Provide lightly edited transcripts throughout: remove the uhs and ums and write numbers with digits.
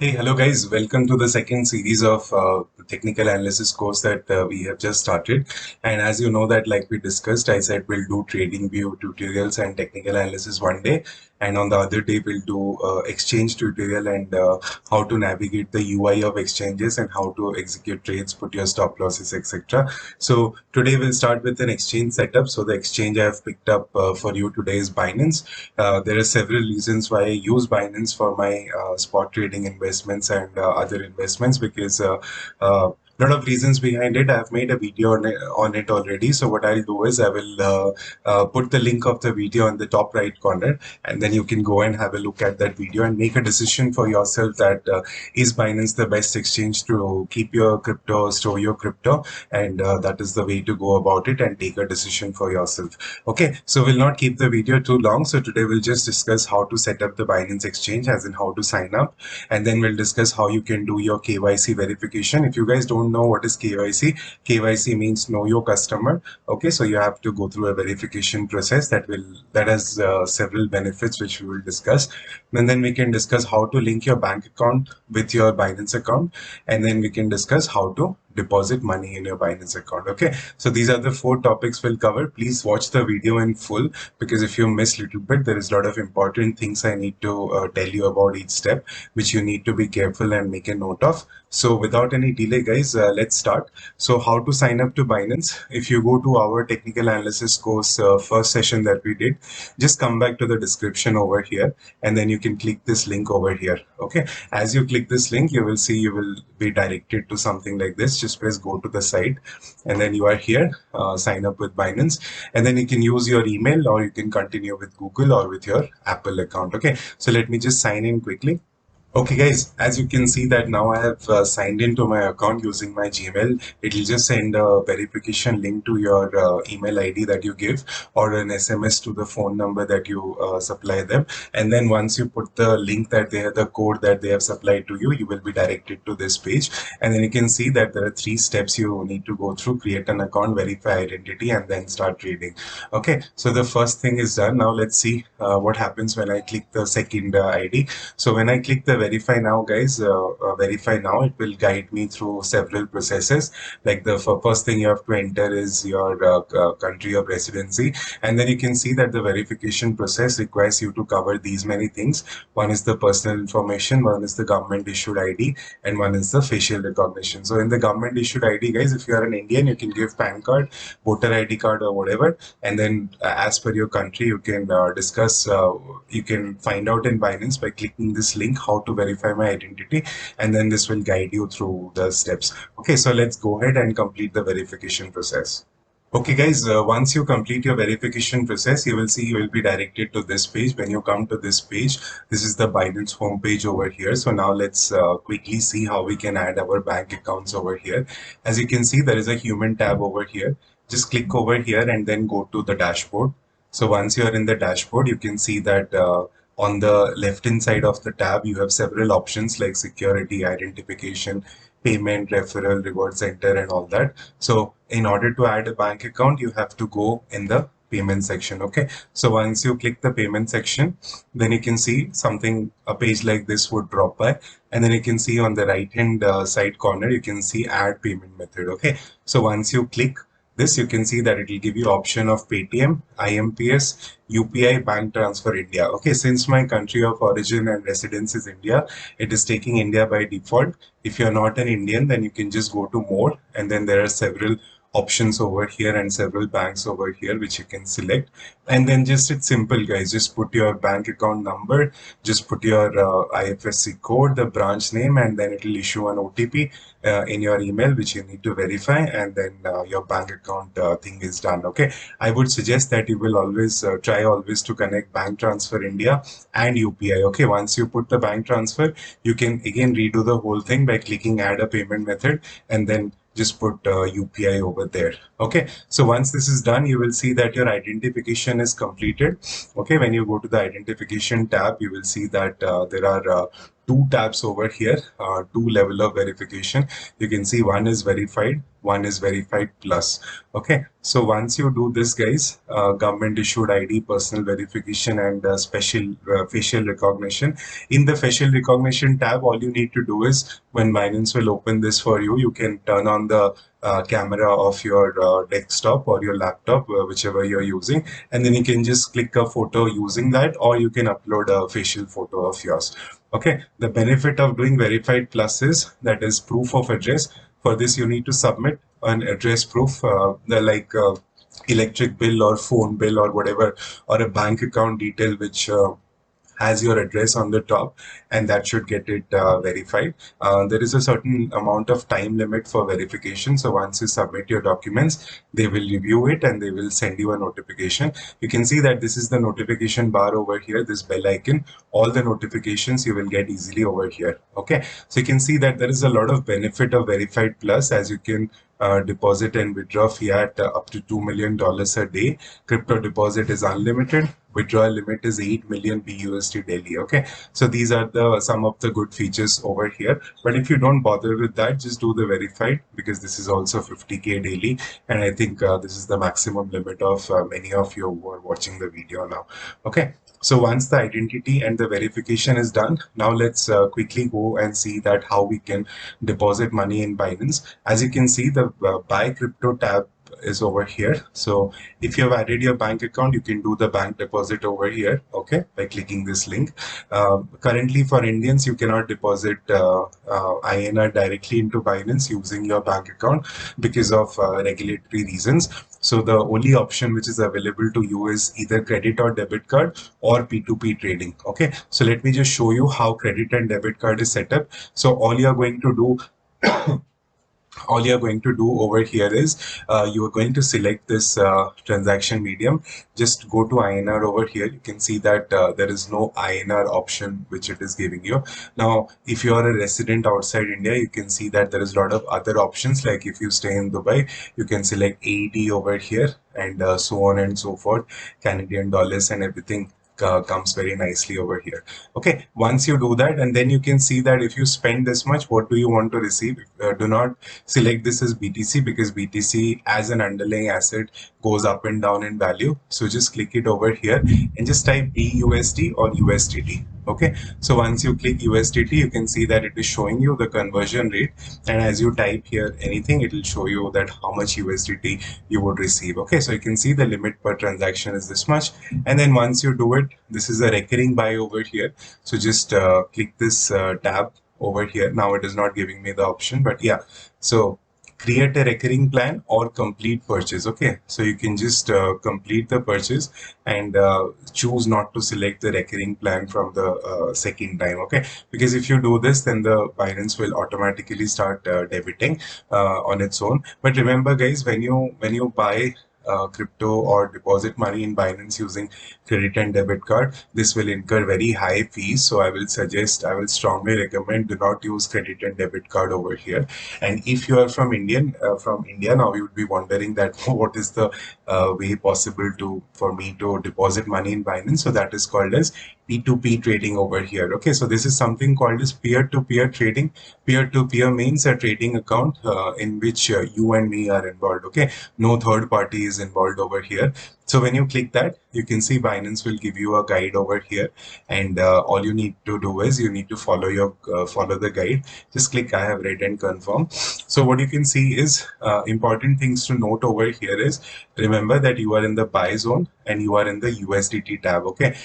Hey, hello guys. Welcome to the second series of the technical analysis course that we have just started. And as you know that like we discussed, I said we'll do trading view tutorials and technical analysis one day. And on the other day, we'll do exchange tutorial and how to navigate the UI of exchanges and how to execute trades, put your stop losses, etc. So today we'll start with an exchange setup. So the exchange I have picked up for you today is Binance. There are several reasons why I use Binance for my spot trading investments and other investments because lot of reasons behind it. I've made a video on it already. So what I'll do is I will put the link of the video on the top right corner, and then you can go and have a look at that video and make a decision for yourself that is Binance the best exchange to keep your crypto, store your crypto, and that is the way to go about it and take a decision for yourself. Okay, so we'll not keep the video too long. So today we'll just discuss how to set up the Binance exchange, as in how to sign up, and then we'll discuss how you can do your KYC verification. If you guys don't know what is KYC, KYC means know your customer. Okay, so you have to go through a verification process that has several benefits which we will discuss. And then we can discuss how to link your bank account with your Binance account, and then we can discuss how to deposit money in your Binance account. Okay, so these are the four topics we'll cover. Please watch the video in full, because if you miss a little bit, there is a lot of important things I need to tell you about each step, which you need to be careful and make a note of. So without any delay, guys, let's start. So how to sign up to Binance? If you go to our technical analysis course first session that we did, just come back to the description over here, and then you can click this link over here. Okay, as you click this link, you will see you will be directed to something like this. Just press go to the site, and then you are here, sign up with Binance, and then you can use your email, or you can continue with Google or with your Apple account. Okay, so let me just sign in quickly. Okay guys, as you can see that now I have signed into my account using my Gmail. It will just send a verification link to your email ID that you give, or an SMS to the phone number that you supply them. And then once you put the link that they have, the code that they have supplied to you, you will be directed to this page. And then you can see that there are 3 steps you need to go through: create an account, verify identity, and then start trading. Okay, so the first thing is done. Now let's see what happens when I click the second ID. So when I click the verify now, guys, verify now, it will guide me through several processes. Like the first thing you have to enter is your country of residency, and then you can see that the verification process requires you to cover these many things. One is the personal information, one is the government issued ID, and one is the facial recognition. So in the government issued ID, guys, if you are an Indian, you can give PAN card, voter ID card, or whatever, and then as per your country, you can discuss, you can find out in Binance by clicking this link, how to verify my identity, and then this will guide you through the steps. Okay, so let's go ahead and complete the verification process. Okay guys, once you complete your verification process, you will see you will be directed to this page. When you come to this page, this is the Binance homepage over here. So now let's quickly see how we can add our bank accounts over here. As you can see, there is a human tab over here. Just click over here and then go to the dashboard. So once you are in the dashboard, you can see that on the left hand side of the tab, you have several options like security, identification, payment, referral, reward center, and all that. So in order to add a bank account, you have to go in the payment section. Okay, so once you click the payment section, then you can see something, a page like this would drop by, and then you can see on the right hand side corner, you can see add payment method. Okay, so once you click this, you can see that it will give you option of Paytm, IMPS, UPI, bank transfer, India. Okay, since my country of origin and residence is India, it is taking India by default. If you're not an Indian, then you can just go to more, and then there are several options over here and several banks over here which you can select. And then just, it's simple guys, just put your bank account number, just put your IFSC code, the branch name, and then it will issue an OTP in your email which you need to verify, and then your bank account thing is done. Okay, I would suggest that you will always try always to connect bank transfer India and UPI. Okay, once you put the bank transfer, you can again redo the whole thing by clicking add a payment method, and then just put UPI over there. Okay, so once this is done, you will see that your identification is completed. Okay, when you go to the identification tab, you will see that there are 2 tabs over here, 2 level of verification. You can see one is verified, one is verified plus. Okay, so once you do this, guys, government issued ID, personal verification, and special facial recognition. In the facial recognition tab, all you need to do is, when Binance will open this for you, you can turn on the camera of your desktop or your laptop, whichever you're using, and then you can just click a photo using that, or you can upload a facial photo of yours. Okay, the benefit of doing verified plus is that is proof of address. For this, you need to submit an address proof, like electric bill or phone bill or whatever, or a bank account detail which has your address on the top, and that should get it verified. There is a certain amount of time limit for verification. So once you submit your documents, they will review it and they will send you a notification. You can see that this is the notification bar over here, this bell icon. All the notifications you will get easily over here. Okay, so you can see that there is a lot of benefit of verified plus, as you can deposit and withdraw fiat up to $2 million a day. Crypto deposit is unlimited. Withdrawal limit is 8 million BUSD daily. Okay, so these are the some of the good features over here. But if you don't bother with that, just do the verified, because this is also 50K daily, and I think this is the maximum limit of many of you who are watching the video now. Okay, so once the identity and the verification is done, now let's quickly go and see that how we can deposit money in Binance. As you can see, the buy crypto tab is over here. So if you have added your bank account, you can do the bank deposit over here, okay, by clicking this link. Currently for Indians, you cannot deposit INR directly into Binance using your bank account because of regulatory reasons. So the only option which is available to you is either credit or debit card or P2P trading. Okay, so let me just show you how credit and debit card is set up. So all you're going to do over here is you are going to select this transaction medium. Just go to INR over here. You can see that there is no INR option which it is giving you. Now, if you are a resident outside India, you can see that there is a lot of other options. Like if you stay in Dubai, you can select AED over here, and so on and so forth, Canadian dollars and everything comes very nicely over here. Okay, once you do that, and then you can see that if you spend this much, what do you want to receive? Do not select this as BTC, because BTC as an underlying asset goes up and down in value. So just click it over here and just type BUSD or USDT. Okay, so once you click USDT, you can see that it is showing you the conversion rate, and as you type here anything, it will show you that how much USDT you would receive. Okay, so you can see the limit per transaction is this much, and then once you do it, this is a recurring buy over here. So just click this tab over here. Now it is not giving me the option, but yeah, so create a recurring plan or complete purchase. Okay, so you can just complete the purchase and choose not to select the recurring plan from the second time. Okay, because if you do this, then the Binance will automatically start debiting on its own. But remember guys, when you buy crypto or deposit money in Binance using credit and debit card, this will incur very high fees. So I will strongly recommend, do not use credit and debit card over here. And if you are from India, now you would be wondering that what is the way possible for me to deposit money in Binance. So that is called as P2P trading over here. Okay, so this is something called as peer-to-peer trading. Peer-to-peer means a trading account in which you and me are involved. Okay, no third party is involved over here. So when you click that, you can see Binance will give you a guide over here, and all you need to do is you need to follow the guide. Just click I have read and confirm. So what you can see is important things to note over here is, remember that you are in the buy zone and you are in the USDT tab. Okay,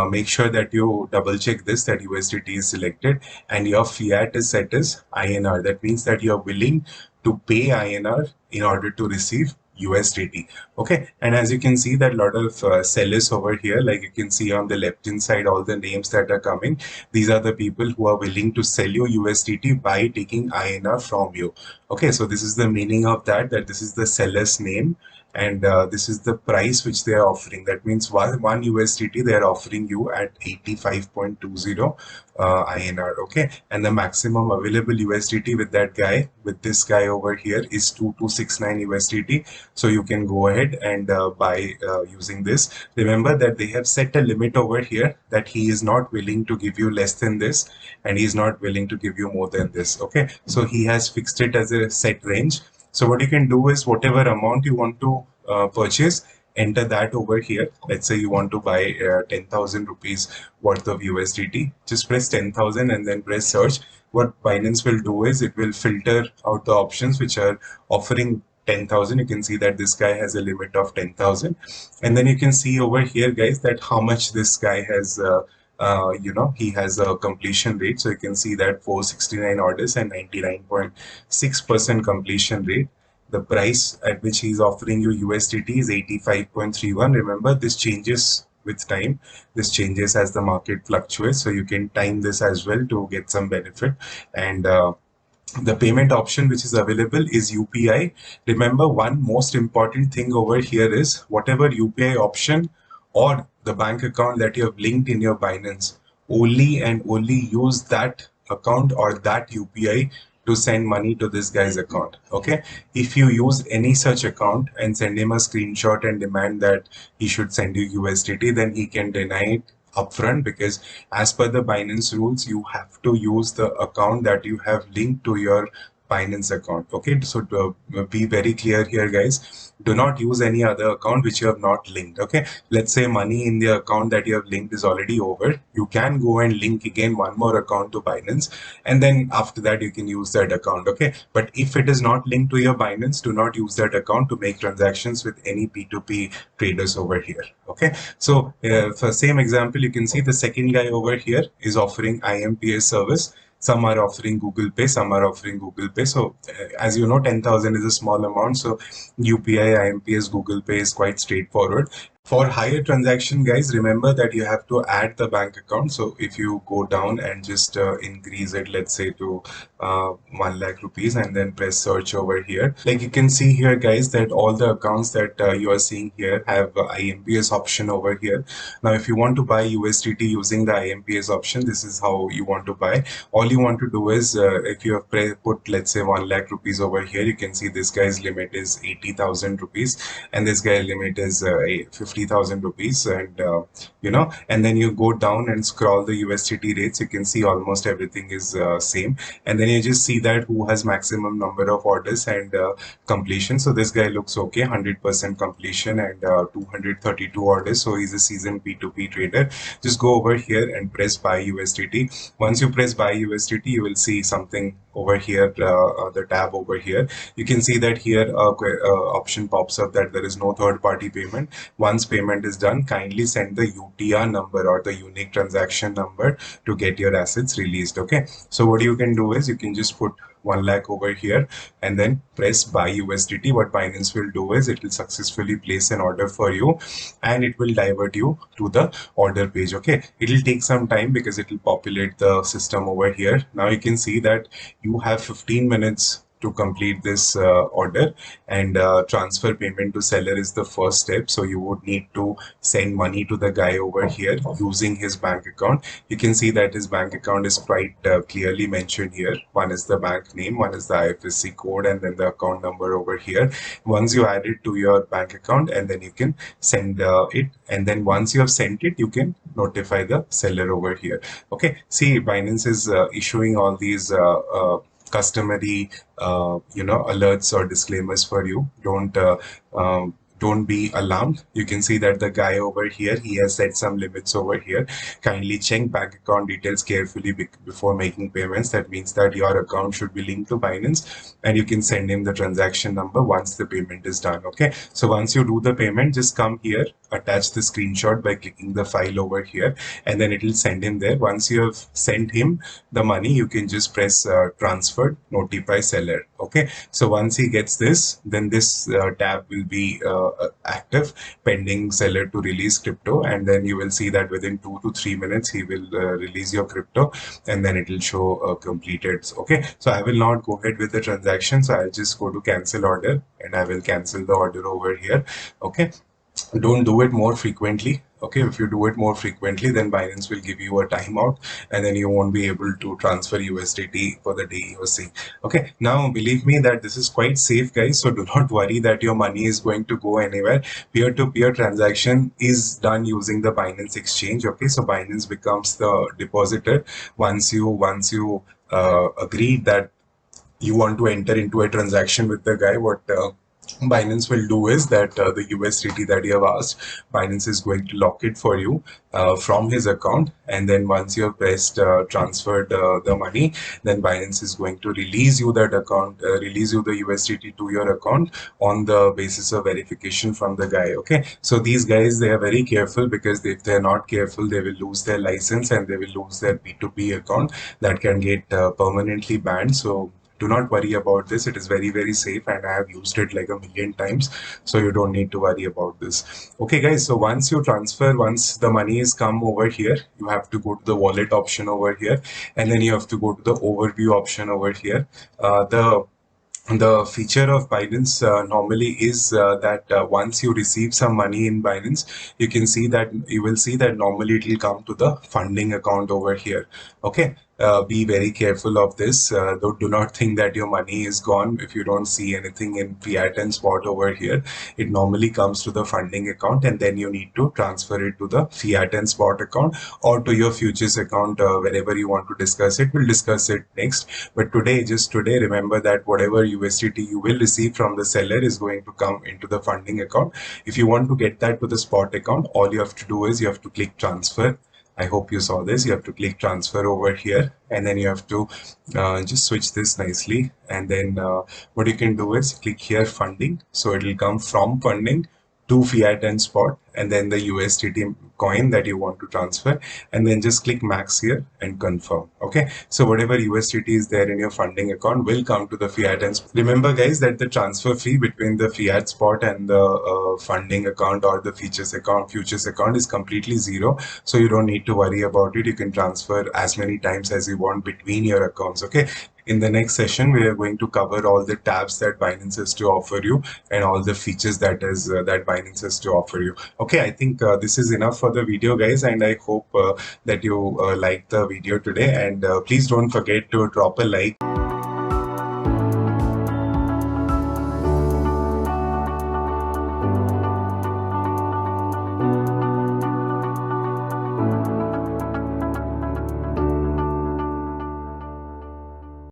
make sure that you double check this, that USDT is selected and your fiat is set as INR. That means that you are willing to pay INR in order to receive USDT. Okay, and as you can see that a lot of sellers over here, like you can see on the left hand side, all the names that are coming, these are the people who are willing to sell you USDT by taking INR from you. Okay, so this is the meaning of that this is the seller's name, and this is the price which they are offering. That means one USDT they are offering you at 85.20 INR. Okay, and the maximum available USDT with this guy over here is 2269 USDT. So you can go ahead and buy using this. Remember that they have set a limit over here that he is not willing to give you less than this, and he is not willing to give you more than this. Okay, so he has fixed it as a set range. So what you can do is whatever amount you want to purchase, enter that over here. Let's say you want to buy 10,000 rupees worth of USDT. Just press 10,000 and then press search. What Binance will do is it will filter out the options which are offering 10,000. You can see that this guy has a limit of 10,000, and then you can see over here, guys, that how much this guy has. He has a completion rate. So you can see that 469 orders and 99.6% completion rate. The price at which he's offering you USDT is 85.31. Remember, this changes with time. This changes as the market fluctuates. So you can time this as well to get some benefit. And the payment option which is available is UPI. Remember, one most important thing over here is whatever UPI option or the bank account that you have linked in your Binance, only and only use that account or that UPI to send money to this guy's account. Okay, if you use any such account and send him a screenshot and demand that he should send you USDT, then he can deny it upfront, because as per the Binance rules, you have to use the account that you have linked to your Binance account. Okay, so to be very clear here, guys, do not use any other account which you have not linked. Okay, let's say money in the account that you have linked is already over. You can go and link again one more account to Binance, and then after that you can use that account. Okay, but if it is not linked to your Binance, do not use that account to make transactions with any P2P traders over here. Okay, so for same example, you can see the second guy over here is offering IMPS service. Some are offering Google Pay, some are offering Google Pay. So as you know, 10,000 is a small amount. So UPI, IMPS, Google Pay is quite straightforward. For higher transaction, guys, remember that you have to add the bank account. So if you go down and just increase it, let's say to 1 lakh rupees, and then press search over here, like you can see here, guys, that all the accounts that you are seeing here have IMPS option over here. Now, if you want to buy USDT using the IMPS option, this is how you want to buy. All you want to do is if you have put, let's say, 1 lakh rupees over here, you can see this guy's limit is 80,000 rupees and this guy's limit is 50,000 rupees, and and then you go down and scroll the USDT rates, you can see almost everything is same, and then you just see that who has maximum number of orders and completion. So this guy looks okay, 100% completion and 232 orders, so he's a seasoned P2P trader. Just go over here and press buy USDT. Once you press buy USDT, you will see something over here, the tab over here. You can see that here option pops up that there is no third party payment. Once payment is done, kindly send the UTR number or the unique transaction number to get your assets released. Okay, so what you can do is you can just put 1 lakh over here and then press buy USDT. What Binance will do is it will successfully place an order for you and it will divert you to the order page. Okay, it will take some time because it will populate the system over here. Now you can see that you have 15 minutes to complete this order, and transfer payment to seller is the first step. So you would need to send money to the guy over here using his bank account. You can see that his bank account is quite clearly mentioned here. One is the bank name, one is the IFSC code, and then the account number over here. Once you add it to your bank account, and then you can send it, and then once you have sent it, you can notify the seller over here. Okay, see, Binance is issuing all these customary alerts or disclaimers for you. Don't be alarmed. You can see that the guy over here, he has set some limits over here. Kindly check bank account details carefully before making payments. That means that your account should be linked to Binance, and you can send him the transaction number once the payment is done. Okay, so once you do the payment, just come here, attach the screenshot by clicking the file over here, and then it will send him there. Once you have sent him the money, you can just press transfer, notify seller. Okay, so once he gets this, then this tab will be active pending seller to release crypto, and then you will see that within 2 to 3 minutes he will release your crypto, and then it will show completed. Okay, so I will not go ahead with the transaction, so I'll just go to cancel order and I will cancel the order over here. Okay, don't do it more frequently. Okay, if you do it more frequently, then Binance will give you a timeout and then you won't be able to transfer USDT for the day you're seeing. Okay, now believe me that this is quite safe, guys, so do not worry that your money is going to go anywhere. Peer-to-peer transaction is done using the Binance exchange. Okay, so Binance becomes the depositor once you agree that you want to enter into a transaction with the guy, what Binance will do is that the USDT that you have asked, Binance is going to lock it for you from his account. And then once you have pressed transferred the money, then Binance is going to release you that account, release you the USDT to your account on the basis of verification from the guy. Okay, so these guys, they are very careful, because if they're not careful, they will lose their license and they will lose their P2P account that can get permanently banned. So do not worry about this. It is very, very safe, and I have used it like a million times, so you don't need to worry about this. Okay guys, so once you transfer, once the money is come over here, you have to go to the wallet option over here, and then you have to go to the overview option over here. The feature of Binance normally is that once you receive some money in Binance, you will see that normally it will come to the funding account over here. Okay, be very careful of this. Do not think that your money is gone if you don't see anything in fiat and spot over here. It normally comes to the funding account, and then you need to transfer it to the fiat and spot account, or to your futures account, wherever you want to discuss it. We'll discuss it next. But today, just today, remember that whatever USDT you will receive from the seller is going to come into the funding account. If you want to get that to the spot account, all you have to do is you have to click transfer. I hope you saw this. You have to click transfer over here, and then you have to just switch this nicely. And then what you can do is click here funding. So it will come from funding to fiat and spot, and then the USDT coin that you want to transfer, and then just click max here and confirm. Okay, so whatever USDT is there in your funding account will come to the fiat and spot. Remember guys, that the transfer fee between the fiat spot and the funding account or the futures account is completely zero, so you don't need to worry about it. You can transfer as many times as you want between your accounts. Okay, in the next session, we are going to cover all the tabs that Binance has to offer you, and all the features that Binance has to offer you. Okay, I think this is enough for the video, guys, and I hope that you liked the video today. And please don't forget to drop a like.